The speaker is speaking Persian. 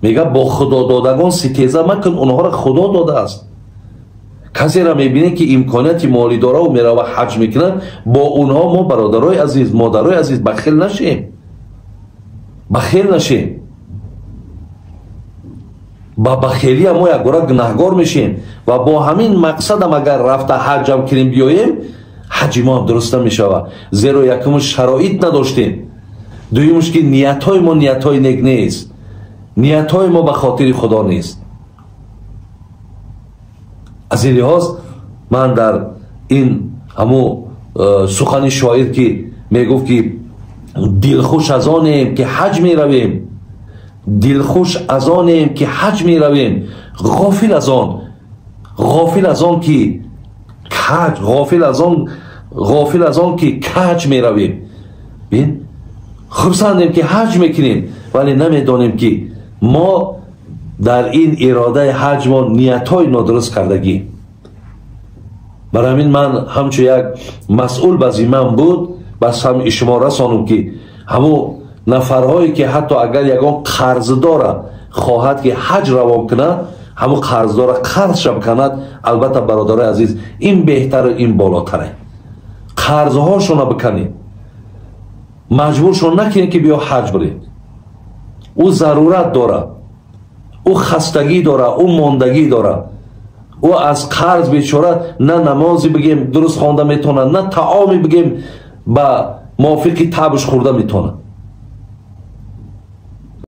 میگه با خدا دادگان ستیزه مکن، اونها را خدا داده است. کسی را میبینه که امکانیت مالی داره و میره و حج میکنه، با اونها ما برادرای عزیز، مادرای عزیز بخیل نشیم، بخیل نشیم. با بخیلی ما یک گره گناهگار میشیم و با همین مقصد هم اگر رفته حج هم کنیم بیاییم، حج ما هم درست نمیشود. زیرا یکمش شرایط نداشتیم، دویمش که نیت های ما نیت های نیک نیست، نیت های ما به خاطر خدا نیست. از این لحاظ من در این همو سخن شاعر که میگفت که دلخوش از آنیم که حج می رویم، دلخوش از آنیم که حج می رویم، غافل از آن، غافل از آن که کج، غافل از آن که کج می رویم. بین خرسندیم که حج میکنیم ولی نمیدانیم که ما در این اراده حج ما نیت های نادرست کردگی. برای همین من همچون یک مسئول بزیمم بود بس هم شما رسانم که همو نفرهایی که حتی اگر یگان قرضدار خواهد که حج روان کنه، همو قرضدار قرض شب کند، البته برادر عزیز این بهتر، این بالاتره. قرضهاشون بکنید، مجبورشون نکنید که بیا حج برید. او ضرورت داره، او خستگی داره، او ماندگی داره، او از قرض بیچاره نه نمازی بگیم درست خوانده میتونه، نه طعامی بگیم با موافق طبش خورده میتونه.